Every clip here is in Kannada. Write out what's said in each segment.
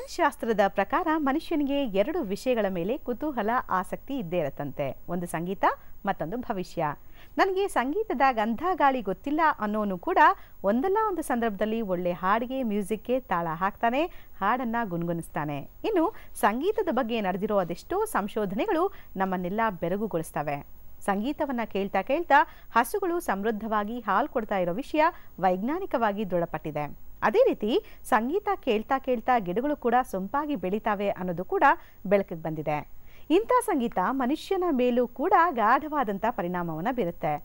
ಮನಃಶಾಸ್ತ್ರದ ಪ್ರಕಾರ ಮನುಷ್ಯನಿಗೆ 2 ವಿಷಯಗಳ ಮೇಲೆ ಕುತೂಹಲ ಆಸಕ್ತಿ ಇದ್ದೇ ಇರತ್ತಂತೆ. ಒಂದು ಸಂಗೀತ, ಮತ್ತೊಂದು ಭವಿಷ್ಯ. ನನಗೆ ಸಂಗೀತದ ಗಂಧ ಗಾಳಿ ಗೊತ್ತಿಲ್ಲ ಅನ್ನೋನು ಕೂಡ ಒಂದಲ್ಲ ಒಂದು ಸಂದರ್ಭದಲ್ಲಿ ಒಳ್ಳೆ ಹಾಡಿಗೆ ಮ್ಯೂಸಿಕ್ಗೆ ತಾಳ ಹಾಕ್ತಾನೆ, ಹಾಡನ್ನ ಗುನ್ಗುನಿಸ್ತಾನೆ. ಇನ್ನು ಸಂಗೀತದ ಬಗ್ಗೆ ನಡೆದಿರೋ ಅದೆಷ್ಟೋ ಸಂಶೋಧನೆಗಳು ನಮ್ಮನ್ನೆಲ್ಲ ಬೆರಗುಗೊಳಿಸ್ತವೆ. ಸಂಗೀತವನ್ನ ಕೇಳ್ತಾ ಕೇಳ್ತಾ ಹಸುಗಳು ಸಮೃದ್ಧವಾಗಿ ಹಾಲು ಕೊಡ್ತಾ ಇರೋ ವಿಷಯ ವೈಜ್ಞಾನಿಕವಾಗಿ ದೃಢಪಟ್ಟಿದೆ. ಅದೇ ರೀತಿ ಸಂಗೀತ ಕೇಳ್ತಾ ಕೇಳ್ತಾ ಗಿಡಗಳು ಕೂಡ ಸೊಂಪಾಗಿ ಬೆಳೀತಾವೆ ಅನ್ನೋದು ಕೂಡ ಬೆಳಕಿಗೆ ಬಂದಿದೆ. ಇಂಥ ಸಂಗೀತ ಮನುಷ್ಯನ ಮೇಲೂ ಕೂಡ ಗಾಢವಾದಂಥ ಪರಿಣಾಮವನ್ನು ಬೀರುತ್ತೆ.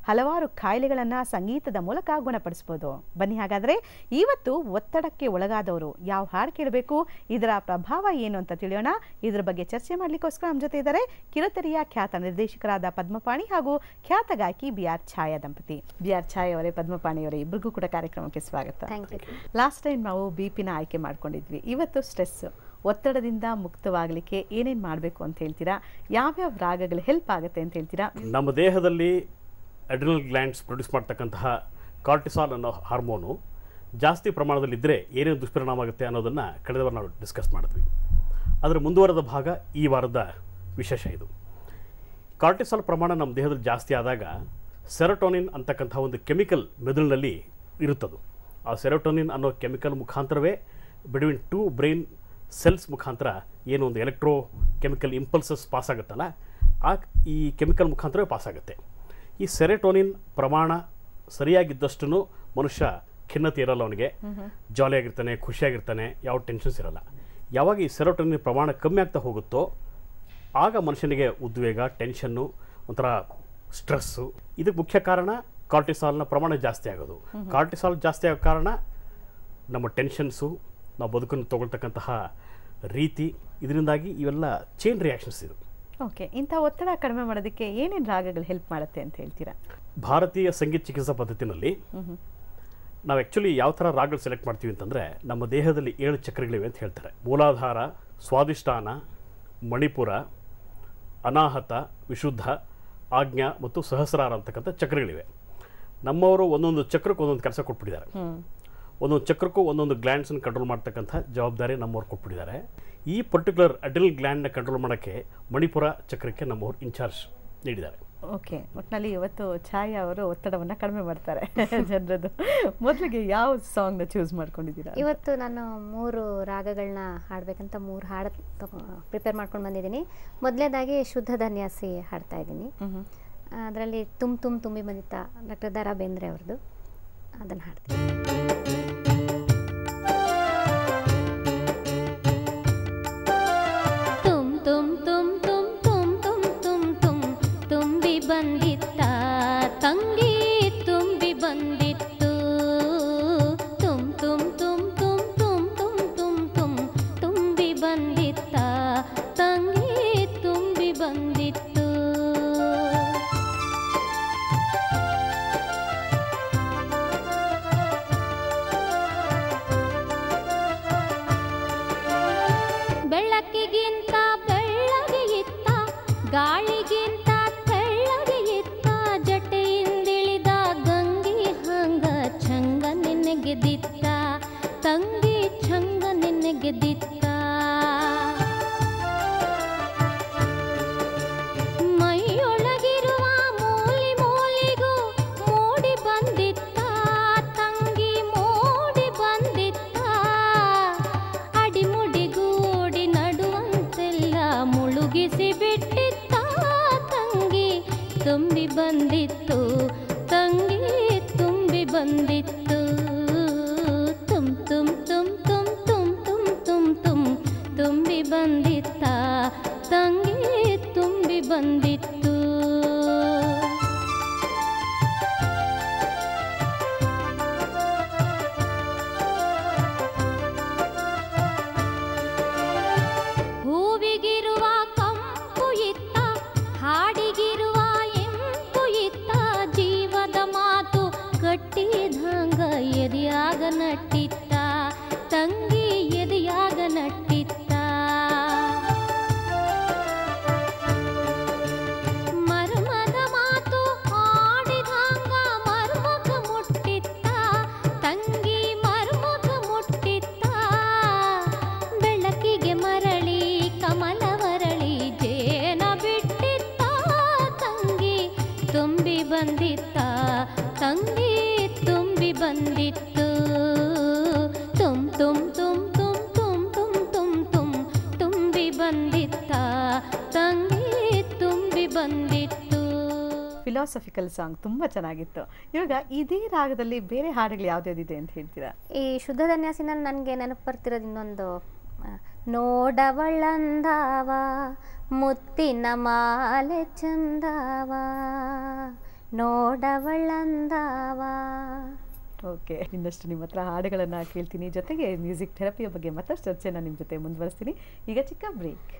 ಹಲವಾರು ಕಾಯಿಲೆಗಳನ್ನ ಸಂಗೀತದ ಮೂಲಕ ಗುಣಪಡಿಸ್ಬೋದು. ಬನ್ನಿ ಹಾಗಾದ್ರೆ ಇವತ್ತು ಒತ್ತಡಕ್ಕೆ ಒಳಗಾದವರು ಯಾವ ಹಾಡು ಕೇಳಬೇಕು, ಇದರ ಪ್ರಭಾವ ಏನು ಅಂತ ತಿಳಿಯೋಣ. ಇದರ ಬಗ್ಗೆ ಚರ್ಚೆ ಮಾಡ್ಲಿಕ್ಕೋಸ್ಕರ ನಮ್ಮ ಜೊತೆ ಇದ್ದಾರೆ ಕಿರುತೆರೆಯ ಖ್ಯಾತ ನಿರ್ದೇಶಕರಾದ ಪದ್ಮಪಾಣಿ ಹಾಗೂ ಖ್ಯಾತ ಗಾಯಕಿ BR ಛಾಯಾ ದಂಪತಿ. BR ಛಾಯಾ ಅವರೇ, ಪದ್ಮಪಾಣಿ ಅವರೇ, ಇಬ್ಬರಿಗೂ ಕೂಡ ಕಾರ್ಯಕ್ರಮಕ್ಕೆ ಸ್ವಾಗತ. ಲಾಸ್ಟ್ ಟೈಮ್ ನಾವು BP ಆಯ್ಕೆ ಮಾಡ್ಕೊಂಡಿದ್ವಿ. ಇವತ್ತು ಸ್ಟ್ರೆಸ್, ಒತ್ತಡದಿಂದ ಮುಕ್ತವಾಗಲಿಕ್ಕೆ ಏನೇನು ಮಾಡಬೇಕು ಅಂತ ಹೇಳ್ತೀರಾ? ಯಾವ್ಯಾವ ರಾಗಗಳು ಹೆಲ್ಪ್ ಆಗುತ್ತೆ ಅಂತ ಹೇಳ್ತೀರಾ? ನಮ್ಮ ದೇಹದಲ್ಲಿ ಅಡ್ರಿನಲ್ ಗ್ಲ್ಯಾಂಡ್ಸ್ ಪ್ರೊಡ್ಯೂಸ್ ಮಾಡ್ತಕ್ಕಂತಹ ಕಾರ್ಟಿಸಾಲ್ ಅನ್ನೋ ಹಾರ್ಮೋನು ಜಾಸ್ತಿ ಪ್ರಮಾಣದಲ್ಲಿದ್ದರೆ ಏನೇನು ದುಷ್ಪರಿಣಾಮ ಆಗುತ್ತೆ ಅನ್ನೋದನ್ನು ಕಳೆದ ವಾರ ನಾವು ಡಿಸ್ಕಸ್ ಮಾಡಿದ್ವಿ. ಅದರ ಮುಂದುವರೆದ ಭಾಗ ಈ ವಾರದ ವಿಶೇಷ ಇದು. ಕಾರ್ಟಿಸಾಲ್ ಪ್ರಮಾಣ ನಮ್ಮ ದೇಹದಲ್ಲಿ ಜಾಸ್ತಿ ಆದಾಗ ಸೆರೋಟೋನಿನ್ ಅಂತಕ್ಕಂಥ ಒಂದು ಕೆಮಿಕಲ್ ಮೆದುಳಿನಲ್ಲಿ ಇರುತ್ತದು. ಆ ಸೆರೋಟೋನಿನ್ ಅನ್ನೋ ಕೆಮಿಕಲ್ ಮುಖಾಂತರವೇ ಬಿಟ್ವೀನ್ 2 ಬ್ರೈನ್ ಸೆಲ್ಸ್ ಮುಖಾಂತರ ಏನು ಒಂದು ಎಲೆಕ್ಟ್ರೋ ಕೆಮಿಕಲ್ ಇಂಪಲ್ಸಸ್ ಪಾಸ್ ಆಗುತ್ತಲ್ಲ, ಈ ಕೆಮಿಕಲ್ ಮುಖಾಂತರವೇ ಪಾಸ್ ಆಗುತ್ತೆ. ಈ ಸೆರೋಟೋನಿನ್ ಪ್ರಮಾಣ ಸರಿಯಾಗಿದ್ದಷ್ಟು ಮನುಷ್ಯ ಖಿನ್ನತೆ ಇರಲ್ಲ, ಅವನಿಗೆ ಜಾಲಿಯಾಗಿರ್ತಾನೆ, ಖುಷಿಯಾಗಿರ್ತಾನೆ, ಯಾವ ಟೆನ್ಷನ್ಸ್ ಇರಲ್ಲ. ಯಾವಾಗ ಈ ಸೆರೋಟೋನಿನ್ ಪ್ರಮಾಣ ಕಮ್ಮಿ ಆಗ್ತಾ ಹೋಗುತ್ತೋ ಆಗ ಮನುಷ್ಯನಿಗೆ ಉದ್ವೇಗ, ಟೆನ್ಷನ್ನು, ಒಂಥರ ಸ್ಟ್ರೆಸ್ಸು. ಇದಕ್ಕೆ ಮುಖ್ಯ ಕಾರಣ ಕಾರ್ಟಿಸಾಲ್ನ ಪ್ರಮಾಣ ಜಾಸ್ತಿ ಆಗೋದು. ಕಾರ್ಟಿಸಾಲ್ ಜಾಸ್ತಿ ಆಗೋ ಕಾರಣ ನಮ್ಮ ಟೆನ್ಷನ್ಸು, ನಾವು ಬದುಕನ್ನು ತಗೊಳ್ತಕ್ಕಂತಹ ರೀತಿ, ಇದರಿಂದಾಗಿ ಇವೆಲ್ಲ ಚೈನ್ ರಿಯಾಕ್ಷನ್ಸ್ ಇದು. ಓಕೆ, ಇಂಥ ಒತ್ತಡ ಕಡಿಮೆ ಮಾಡೋದಕ್ಕೆ ಏನೇನು ರಾಗಗಳು ಹೆಲ್ಪ್ ಮಾಡುತ್ತೆ ಅಂತ ಹೇಳ್ತೀರಾ? ಭಾರತೀಯ ಸಂಗೀತ ಚಿಕಿತ್ಸಾ ಪದ್ಧತಿನಲ್ಲಿ ನಾವು ಆ್ಯಕ್ಚುಲಿ ಯಾವ ಥರ ರಾಗಗಳು ಸೆಲೆಕ್ಟ್ ಮಾಡ್ತೀವಿ ಅಂತಂದರೆ, ನಮ್ಮ ದೇಹದಲ್ಲಿ 7 ಚಕ್ರಗಳಿವೆ ಅಂತ ಹೇಳ್ತಾರೆ. ಮೂಲಾಧಾರ, ಸ್ವಾದಿಷ್ಠಾನ, ಮಣಿಪುರ, ಅನಾಹತ, ವಿಶುದ್ಧ, ಆಜ್ಞಾ ಮತ್ತು ಸಹಸ್ರಾರ ಅಂತಕ್ಕಂಥ ಚಕ್ರಗಳಿವೆ. ನಮ್ಮವರು ಒಂದೊಂದು ಚಕ್ರಕ್ಕೆ ಒಂದೊಂದು ಕೆಲಸ ಕೊಟ್ಬಿಟ್ಟಿದ್ದಾರೆ. ಒಂದೊಂದು ಚಕ್ರಕ್ಕೂ ಒಂದೊಂದು ಗ್ಲ್ಯಾಂಡ್ಸನ್ನು ಕಂಟ್ರೋಲ್ ಮಾಡ್ತಕ್ಕಂಥ ಜವಾಬ್ದಾರಿ ನಮ್ಮವ್ರು ಕೊಟ್ಬಿಟ್ಟಿದ್ದಾರೆ. ಈ ಪರ್ಟಿಕ್ಯುಲರ್ ಅಡ್ರಿನಲ್ ಗ್ಲ್ಯಾಂಡ್ನ ಕಂಟ್ರೋಲ್ ಮಾಡೋಕ್ಕೆ ಮಣಿಪುರ ಚಕ್ರಕ್ಕೆ ನಮ್ಮವ್ರು ಇನ್ಚಾರ್ಜ್ ನೀಡಿದ್ದಾರೆ. ಓಕೆ, ಒಟ್ಟಿನಲ್ಲಿ ಇವತ್ತು ಛಾಯಾ ಅವರು ಒತ್ತಡವನ್ನು ಕಡಿಮೆ ಮಾಡ್ತಾರೆ ಜನರದ್ದು. ಮೊದಲಿಗೆ ಯಾವ ಸಾಂಗ್ನ ಚೂಸ್ ಮಾಡ್ಕೊಂಡಿದ್ದೀರಾ? ಇವತ್ತು ನಾನು 3 ರಾಗಗಳನ್ನ ಹಾಡಬೇಕಂತ 3 ಹಾಡು ಪ್ರಿಪೇರ್ ಮಾಡ್ಕೊಂಡು ಬಂದಿದ್ದೀನಿ. ಮೊದಲನೇದಾಗಿ ಶುದ್ಧ ಧನ್ಯಾಸಿ ಹಾಡ್ತಾ ಇದ್ದೀನಿ. ಅದರಲ್ಲಿ ತುಂಬಿ ಬಂದಿತ್ತ ಡಾಕ್ಟರ್ ದ ರಾ ಬೇಂದ್ರೆ ಅವ್ರದ್ದು, ಅದನ್ನು ಹಾಡ್ತೀನಿ. ಬಂದಿತ್ತ ತಂಗಿ ತುಂಬಿ ಬಂದಿತ್ತು, ತುಂಬಿ ಬಂದಿತ್ತ ತಂಗಿ ತುಂಬಿ ಬಂದಿತ್ತು. ಬೆಳಕಿಗಿಂತ ಬೆಳ್ಳಗೆ ಇತ್ತ, ಗಾಳಿಗಿಂತ ಗೆದ್ದಿತ್ತ ತಂಗಿ ಛಂಗ ನಿನ್ನೆ ಗೆದ್ದಿತ್ತ. ಮೈಯೊಳಗಿರುವ ಮೂಲಿ ಮೂಲಿಗೂ ಮೂಡಿ ಬಂದಿತ್ತ ತಂಗಿ ಮೂಡಿ ಬಂದಿತ್ತ. ಅಡಿಮುಡಿಗೂಡಿ ನಡುವಂತೆಲ್ಲ ಮುಳುಗಿಸಿ ಬಿಟ್ಟಿತ್ತ ತಂಗಿ ತುಂಬಿ ಬಂದಿತ್ತು, ತಂಗಿ ತುಂಬಿ ಬಂದಿತ್ತು. ತುಂಬಿ ಬಂದಿತ್ತ ತಂಗಿ ತುಂಬಿ ಬಂದಿತ್ತು. ಹೂವಿಗಿರುವ ಕಂಪು ಇತ್ತ, ಹಾಡಿಗಿರುವ ಇಂಪು ಇತ್ತ, ಜೀವದ ಮಾತು ಕಟ್ಟಿದಂಗ ಎದೆಯಾಗ ನಟ್ಟಿತ್ತ ತಂಗಿ ಎದೆಯಾಗ ನಟ್ಟಿತ್ತ. ಬಂದಿತ್ತು ತುಮ್ ತುಮ್ ತುಮ್ ತುಮ್ ತುಮ್ ತುಮ್ ತುಮ್ ತುಮ್ ತುಂಬಿ ಬಂದಿತ್ತ ತಂಗಿ ತುಂಬಿ ಬಂದಿತ್ತು. ಫಿಲಾಸಫಿಕಲ್ ಸಾಂಗ್ ತುಂಬ ಚೆನ್ನಾಗಿತ್ತು. ಇವಾಗ ಇದೇ ರಾಗದಲ್ಲಿ ಬೇರೆ ಹಾಡುಗಳು ಯಾವ್ದ್ಯಾವ್ದಿದೆ ಅಂತ ಹೇಳ್ತೀರಾ? ಈ ಶುದ್ಧ ಧನ್ಯಾಸಿನಲ್ಲಿ ನನಗೆ ನೆನಪು ಬರ್ತಿರೋದು ಇನ್ನೊಂದು, ನೋಡವಳಂದಾವ ಮುತ್ತಿನ ಮಾಲೆ ಚಂದಾವ, ನೋಡವಳಂದಾವ. ಓಕೆ, ಇನ್ನಷ್ಟು ನಿಮ್ಮ ಹತ್ರ ಹಾಡುಗಳನ್ನು ಕೇಳ್ತೀನಿ, ಜೊತೆಗೆ ಮ್ಯೂಸಿಕ್ ಥೆರಪಿಯ ಬಗ್ಗೆ ಮತ್ತಷ್ಟು ಚರ್ಚೆನ ನಿಮ್ಮ ಜೊತೆ ಮುಂದುವರಿಸ್ತೀನಿ. ಈಗ ಚಿಕ್ಕ ಬ್ರೇಕ್.